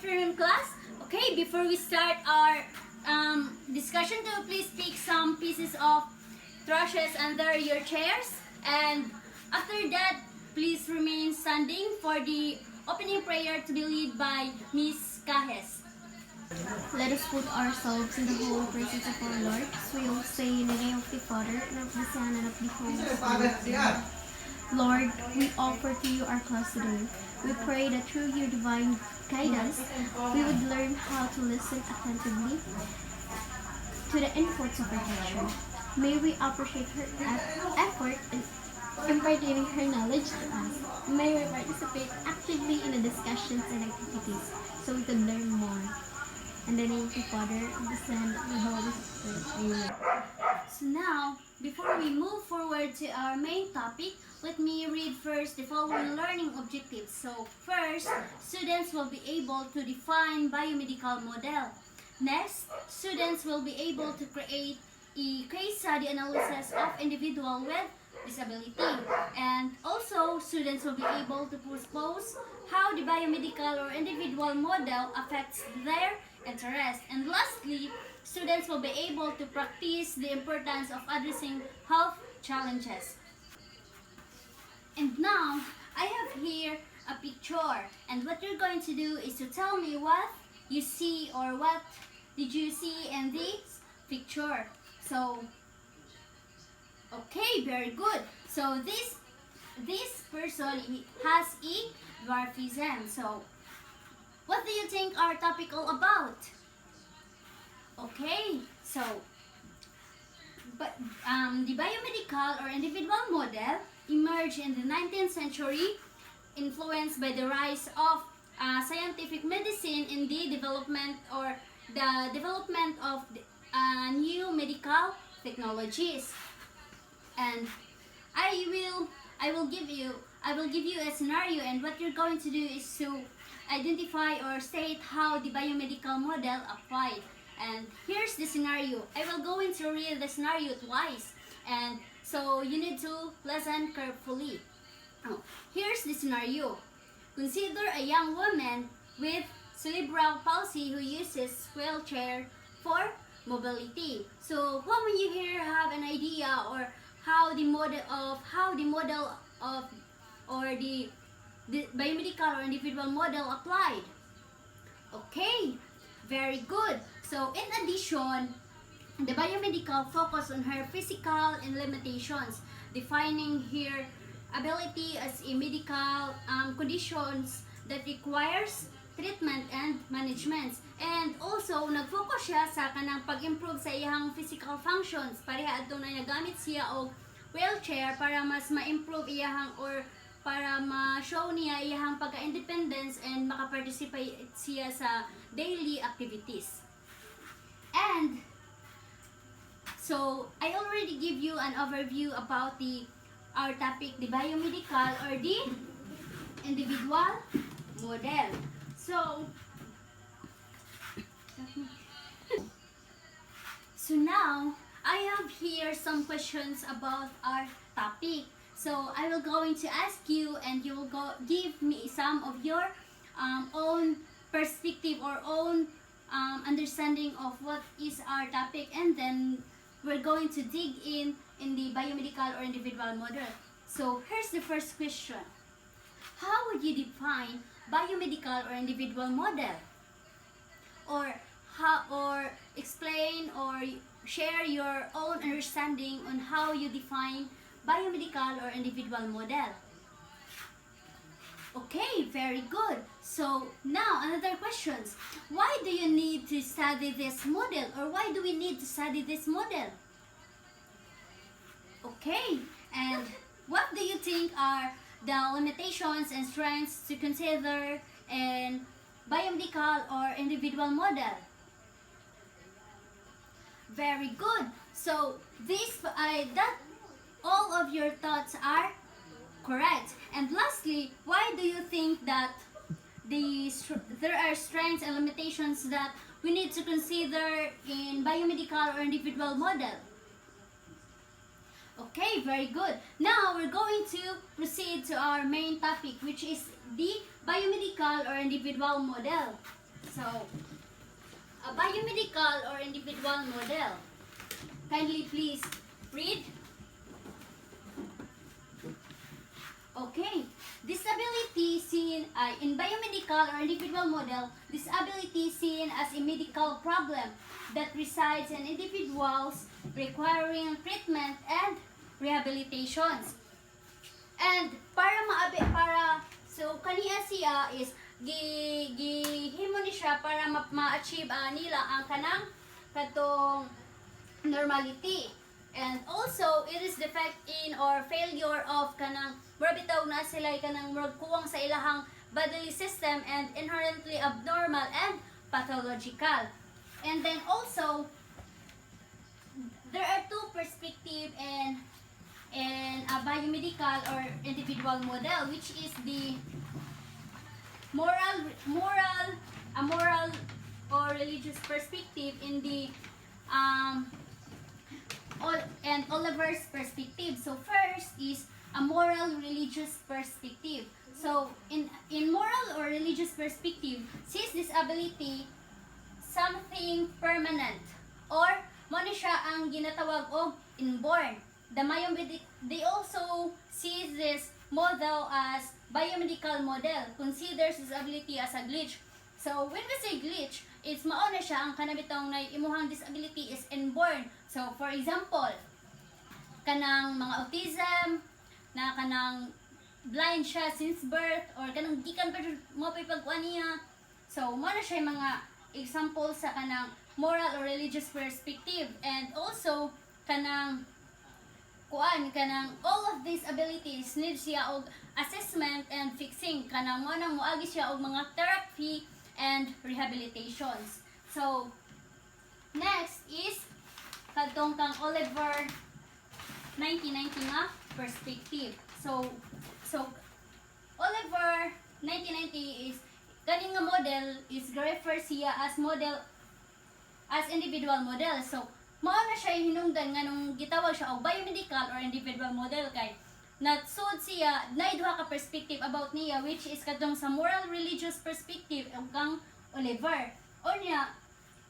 afternoon, class. Okay, before we start our discussion, to please pick some pieces of trashes under your chairs, and after that, please remain standing for the opening prayer to be led by Miss Kahes. Let us put ourselves in the holy presence of our Lord. So we will say in the name of the Father, and of the Son, and of the Holy Spirit. Lord, we offer to you our class today. We pray that through your divine guidance, we would learn how to listen attentively to the inputs of our teacher. May we appreciate her effort in imparting her knowledge to us. May we participate actively in the discussions and activities so we can learn more. In the name of the Father, of the Son, and the Holy Spirit. Amen. So now, before we move forward to our main topic, let me read first the following learning objectives. So first, students will be able to define biomedical model. Next, students will be able to create a case study analysis of individual with disability. And also, students will be able to propose how the biomedical or individual model affects their interest. And lastly, students will be able to practice the importance of addressing health challenges. And now, I have here a picture, and what you're going to do is to tell me what you see or what did you see in this picture. So, okay, very good. So this person has a dwarfism. So, what do you think our topic all about? Okay, so the biomedical or individual model emerged in the 19th century, influenced by the rise of scientific medicine in the development of new medical technologies. And I will give you a scenario, and what you're going to do is to identify or state how the biomedical model applied. And here's the scenario. I will going to read the scenario twice, and so you need to listen carefully. Here's the scenario. Consider a young woman with cerebral palsy who uses wheelchair for mobility. So how many you here have an idea or how the biomedical or individual model applied? Okay, very good. So in addition, the biomedical focus on her physical and limitations, defining her ability as a medical conditions that requires treatment and management. And also, nag-focus siya sa kanang pag-improve sa iyang physical functions. Pareha adto na nagamit siya og wheelchair para mas ma-improve iyang or para ma-show niya iyang pagka-independence and maka-participate siya sa daily activities. And so, I already give you an overview about our topic, the biomedical or the individual model. So now, I have here some questions about our topic. So I will going to ask you, and you will give me some of your own perspective or own understanding of what is our topic, and then we're going to dig in the biomedical or individual model. So here's the first question. How would you define biomedical or individual model? Or explain or share your own understanding on how you define biomedical or individual model. Okay, very good. So now another questions. Why do you need to study this model, or why do we need to study this model? Okay, and what do you think are the limitations and strengths to consider in biomedical or individual model? Very good. So that all of your thoughts are correct. And lastly, why do you think that there are strengths and limitations that we need to consider in biomedical or individual model? Okay, very good. Now we're going to proceed to our main topic, which is the biomedical or individual model. So, a biomedical or individual model. Kindly please read. Okay. Disability seen in biomedical or individual model, disability seen as a medical problem that resides in individuals requiring treatment and rehabilitations. And so kaniya siya is gihimo ni siya para ma-achieve nila ang kanang katong normality. And also it is defect in or failure of kanang murag bitaw na sila kanang murag kuwang sa ilahang bodily system and inherently abnormal and pathological. And then also there are two perspectives in a biomedical or individual model, which is the moral or religious perspective in the and Oliver's perspective. So first is a moral religious perspective. So in moral or religious perspective, sees disability something permanent or mo ni siya ang ginatawag og inborn. They also see this model as biomedical model, considers disability as a glitch. So when we say glitch, it's mao na siya ang kanabitong na imuhang disability is inborn. So for example, kanang mga autism na kanang blind siya since birth or kanang gikan pa mo pagkuan niya. So mo na siya mga example sa kanang moral or religious perspective. And also kanang all of these abilities need siya og assessment and fixing, kanang mo nang moagi siya og mga therapy and rehabilitations. So next is kadtong kang Oliver 1990 nga perspective. So Oliver 1990 is kaning nga model is refer siya as model as individual model. So mao na siya hinungdan nga nung gitawag siya og biomedical or individual model kay natsud siya na duha ka perspective about niya, which is kadtong sa moral religious perspective ug kang Oliver. O niya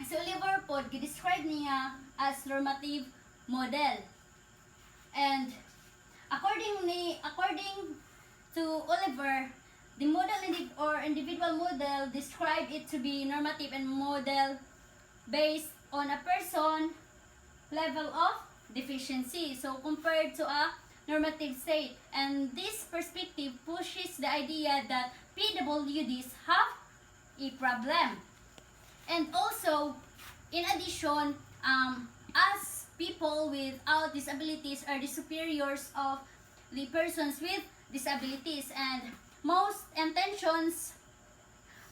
si Oliver pod gi-describe niya as normative model. And according to Oliver, the model or individual model describe it to be normative and model based on a person level of deficiency, so compared to a normative state. And this perspective pushes the idea that PWDs have a problem. And also, in addition, as people without disabilities are the superiors of the persons with disabilities, and most intentions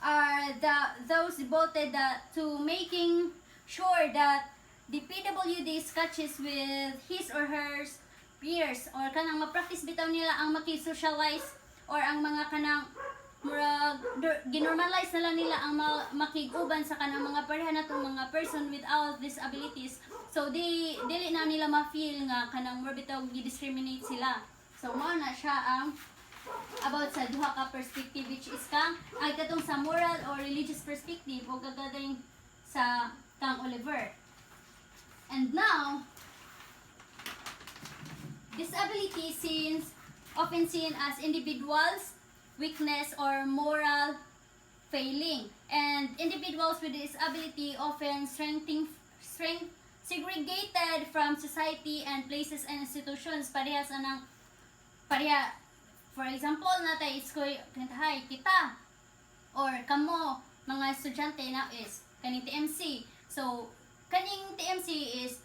are those devoted to making sure that the PWD catches with his or her peers, or kanang ma-practice bitaw nila ang maki-socialize or ang mga kanang murag ginormalize na lang nila ang makiguban sa kanang mga pareha natong mga person without disabilities. So dili na nila ma-feel nga kanang murag bitaw gi-discriminate sila. So mao na siya ang about sa duha ka perspective, which is ay katong sa moral or religious perspective o gagaling sa kang Oliver. And now, disability often seen as individuals' weakness or moral failing, and individuals with disability often segregated from society and places and institutions. For example, natay kita or kamo mga estudyante na is kaning TMC. So kaning TMC is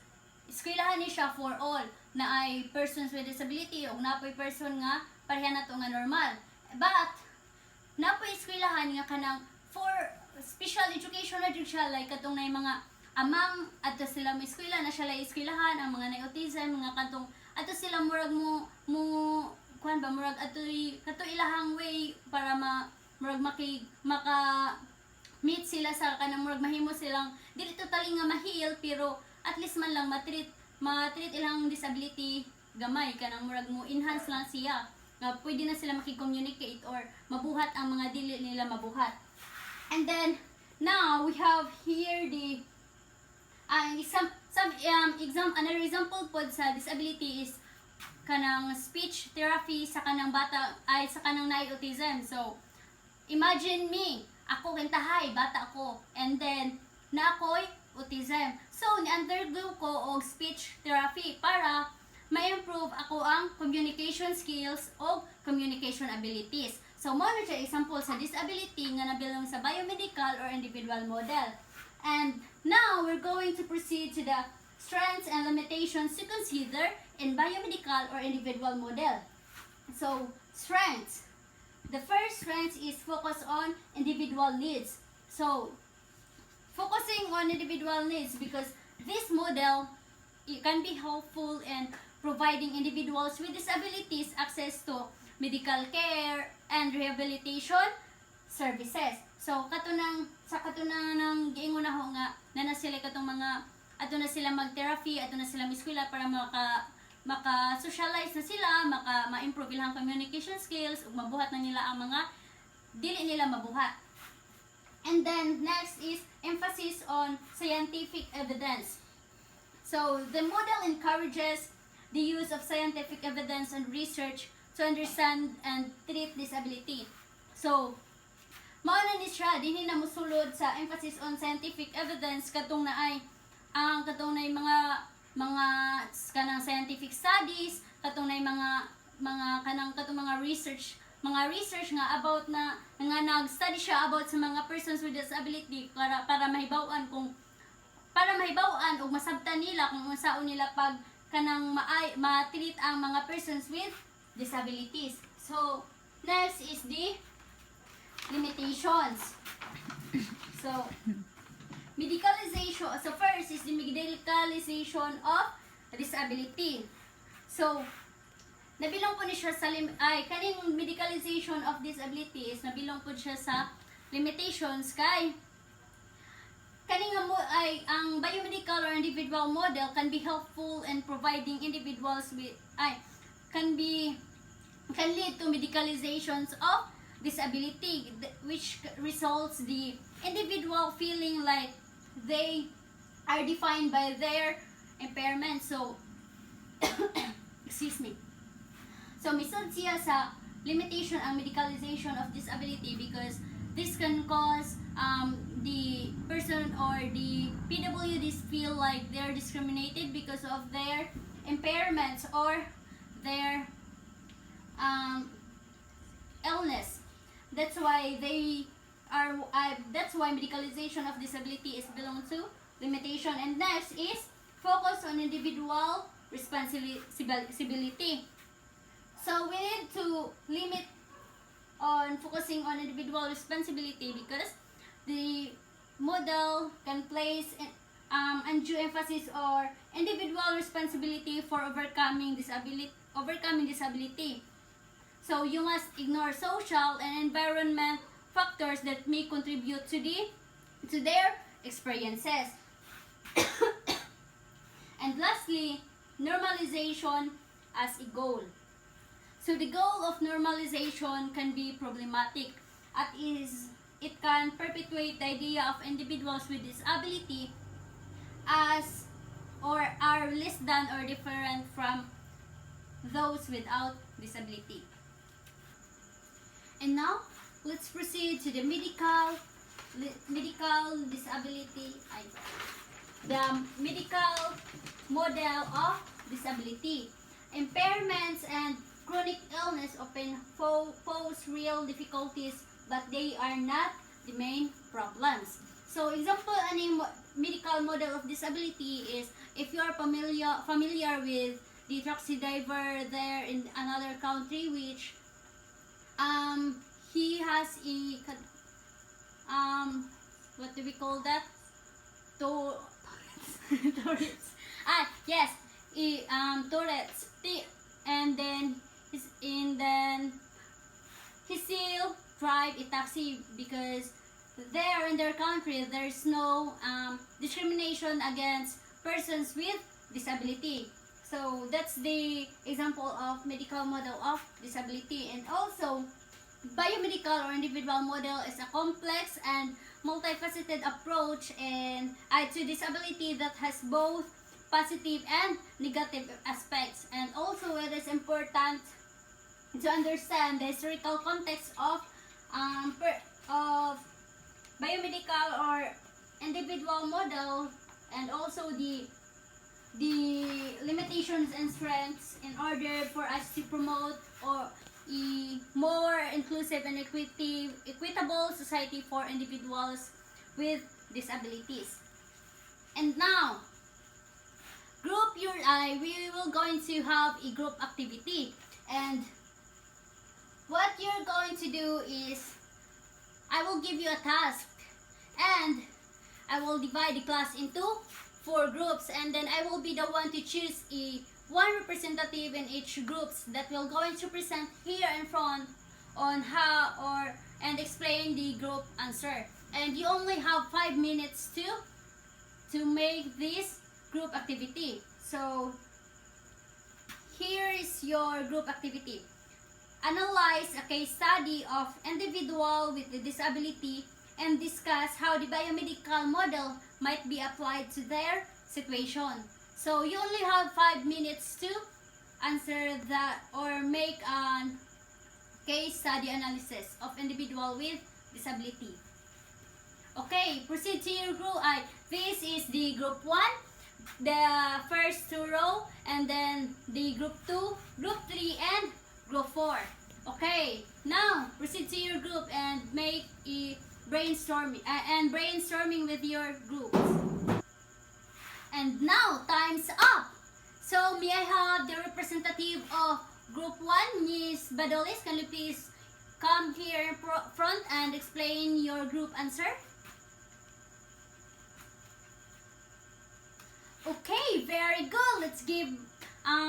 eskwelahan ni siya for all na ay persons with disability o napoy person nga pareha na to nga normal. But napoy eskwelahan nga kanang for special education na jud siya, like katong na mga amang ato sila mo eskwela na siya lay eskwelahan, ang mga na autism mga katong ato sila murag mo kuan ba murag ato ilahang way para murag maka meet sila sa kanang murag mahimo silang dili totally nga ma-heal, pero at least man lang ma-treat ilang disability gamay kanang murag mo enhance lang siya nga pwede na sila maki-communicate or mabuhat ang mga dili nila mabuhat. And then now we have here the another example po sa disability is kanang speech therapy sa kanang bata ay sa kanang naay autism. So imagine me, ako kintahay bata ko, and then na ako'y autism. So ni-undergo ko og speech therapy para ma-improve ako ang communication skills o communication abilities. So mo na siya example sa disability nga nabilong sa biomedical or individual model. And now we're going to proceed to the strengths and limitations to consider in biomedical or individual model. So strengths. The first strength is focus on individual needs. So focusing on individual needs, because this model it can be helpful in providing individuals with disabilities access to medical care and rehabilitation services. So katunang nang giingon ako nga na sila katong mga ato na sila mag-therapy, ato na sila miskwela para maka-socialize na sila, ma-improve ilang communication skills ug mabuhat na nila ang mga dili nila mabuhat. And then next is emphasis on scientific evidence. So the model encourages the use of scientific evidence and research to understand and treat disability. So mao na ni siya dinhi na mosulod sa emphasis on scientific evidence katong naay ang katong nay mga kanang scientific studies, katong nay mga kanang katong mga research nga about nga nag-study siya about sa mga persons with disability para mahibaw-an ug masabtan nila kung unsaon nila pag kanang ma-treat ang mga persons with disabilities. So next is the limitations. So medicalization. So first is the medicalization of disability. So nabilong po ni siya sa kaning medicalization of disability is nabilong po siya sa limitations kay kaning ang biomedical or individual model can be helpful in providing individuals with can lead to medicalizations of disability, which results the individual feeling like they are defined by their impairment. So excuse me. So misod siya sa limitation ang medicalization of disability because this can cause the person or the PWDs feel like they're discriminated because of their impairments or their illness. That's why medicalization of disability is belong to limitation. And next is focus on individual responsibility. So we need to limit on focusing on individual responsibility because the model can place undue emphasis or individual responsibility for overcoming disability. So you must ignore social and environment factors that may contribute to their experiences. And lastly, normalization as a goal. So the goal of normalization can be problematic it can perpetuate the idea of individuals with disability as or are less than or different from those without disability. And now, let's proceed to the medical disability, the medical model of disability. Impairments and chronic illness often pose real difficulties, but they are not the main problems. So, example, any medical model of disability is if you are familiar with the taxi driver there in another country, which he has a what do we call that? Tourette's. Yes, Tourette's. And then he still drive a taxi because there in their country there's no discrimination against persons with disability. So that's the example of medical model of disability. And also biomedical or individual model is a complex and multifaceted approach to disability that has both positive and negative aspects. And also it is important to understand the historical context of biomedical or individual model, and also the limitations and strengths in order for us to promote or a more inclusive and equitable society for individuals with disabilities. And now, we will going to have a group activity, and what you're going to do is I will give you a task, and I will divide the class into 4 groups, and then I will be the one to choose one representative in each groups that will going to present here in front on and explain the group answer. And you only have 5 minutes to make this group activity. So here is your group activity. Analyze a case study of individual with a disability and discuss how the biomedical model might be applied to their situation. So you only have 5 minutes to answer that or make a case study analysis of individual with disability. Okay, proceed to your group. This is the group 1, the first 2 row, and then the group 2, group 3, and group 4. Okay, now proceed to your group and make a brainstorming with your groups. And now time's up. So may I have the representative of group 1, Miss Badolis? Can you please come here in front and explain your group answer? Okay, very good. Let's give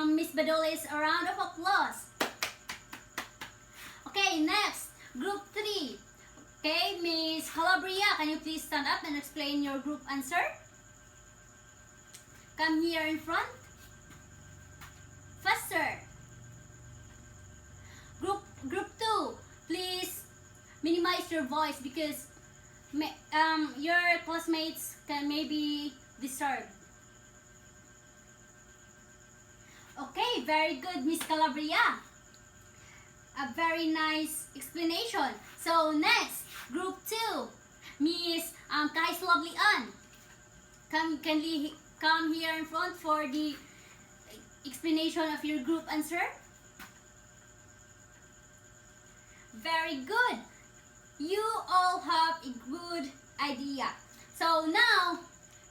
Miss Badolis a round of applause. Okay, next, group 3. Okay, Miss Calabria, can you please stand up and explain your group answer? Come here in front. Faster. Group 2, please minimize your voice because your classmates can maybe disturb. Okay, very good, Miss Calabria. A very nice explanation. So next, group 2, Miss Kais Lovely Ann. Come here in front for the explanation of your group answer. Very good. You all have a good idea. So now,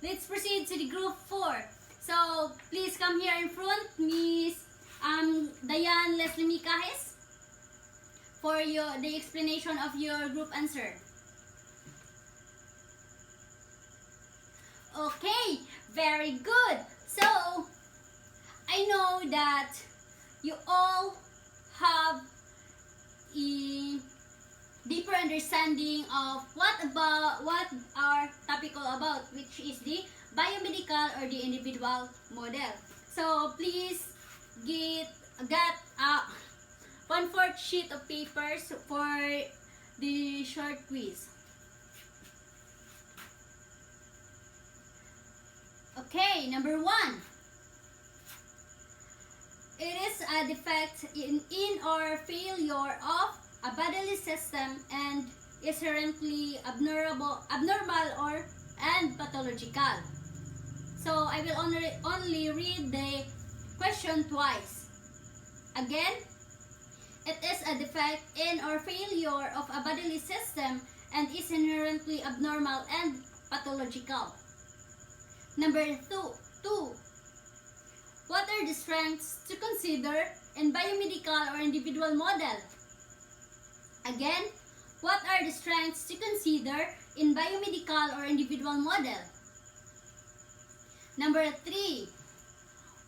let's proceed to the group 4. So please come here in front, Miss Diane Leslie Micajes, for the explanation of your group answer. Okay, very good. So I know that you all have a deeper understanding of what our topic all about, which is the biomedical or the individual model. So please get 1/4 sheet of papers for the short quiz. Okay, number 1. It is a defect in or failure of a bodily system and is inherently abnormal and pathological. So I will only read the question twice. Again, it is a defect in or failure of a bodily system and is inherently abnormal and pathological. Number 2. What are the strengths to consider in biomedical or individual model? Again, what are the strengths to consider in biomedical or individual model? Number 3.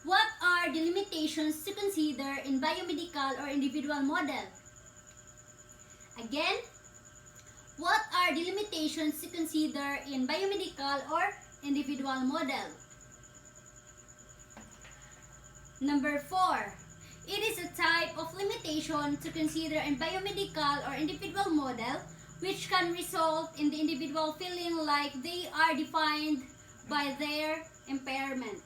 What are the limitations to consider in biomedical or individual model? Again, what are the limitations to consider in biomedical or individual model? Number 4. It is a type of limitation to consider in biomedical or individual model which can result in the individual feeling like they are defined by their impairment.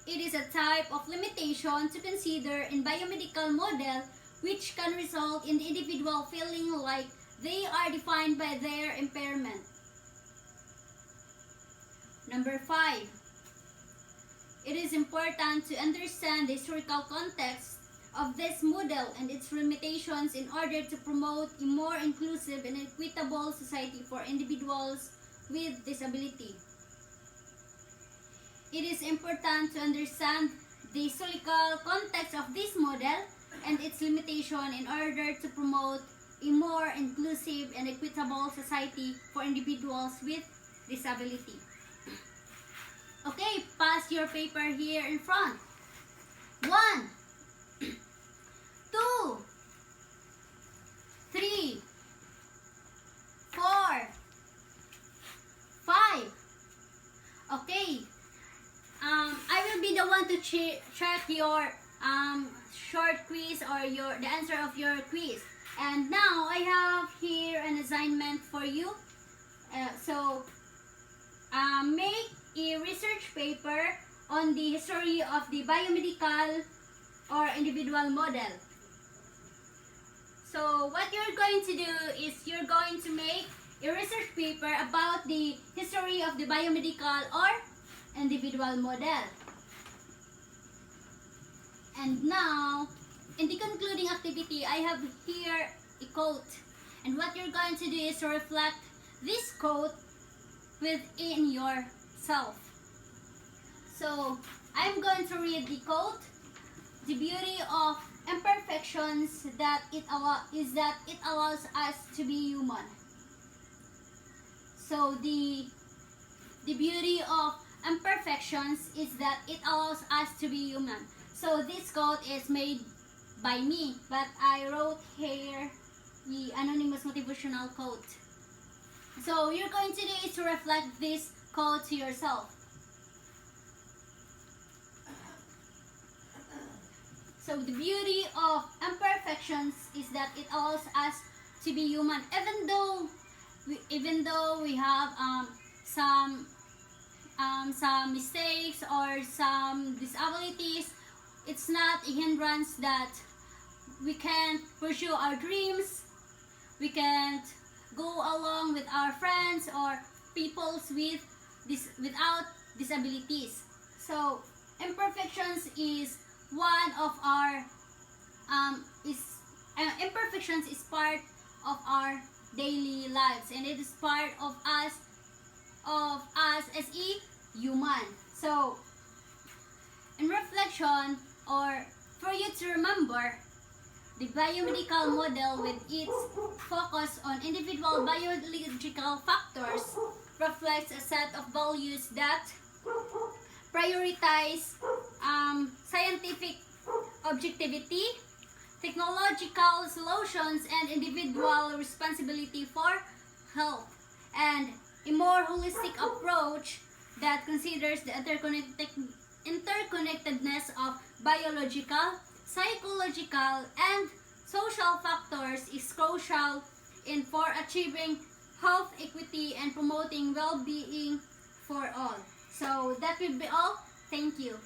It is a type of limitation to consider in biomedical model which can result in the individual feeling like they are defined by their impairment. Number 5. It is important to understand the historical context of this model and its limitations in order to promote a more inclusive and equitable society for individuals with disability. It is important to understand the historical context of this model and its limitation in order to promote a more inclusive and equitable society for individuals with disability. Okay, pass your paper here in front. 1, 2, 3, 4, 5. Okay. I will be the one to check your short quiz or the answer of your quiz. And now I have here an assignment for you. Make a research paper on the history of the biomedical or individual model. So what you're going to do is you're going to make a research paper about the history of the biomedical or individual model. And now, in the concluding activity, I have here a quote. And what you're going to do is to reflect this quote within yourself. So, I'm going to read the quote. The beauty of imperfections is that it allows us to be human. So, the beauty of imperfections is that it allows us to be human. So this quote is made by me, but I wrote here the anonymous motivational quote. So you're going to do is to reflect this quote to yourself. So the beauty of imperfections is that it allows us to be human, even though we have some mistakes or some disabilities. It's not a hindrance that we can't pursue our dreams, we can't go along with our friends or peoples without disabilities. So imperfections is one of our imperfections is part of our daily lives, and it is part of us as a human. So in reflection, or for you to remember, the biomedical model with its focus on individual biological factors reflects a set of values that prioritize scientific objectivity, technological solutions, and individual responsibility for health, and a more holistic approach that considers the interconnectedness of biological, psychological, and social factors is crucial for achieving health equity and promoting well-being for all. So that will be all. Thank you.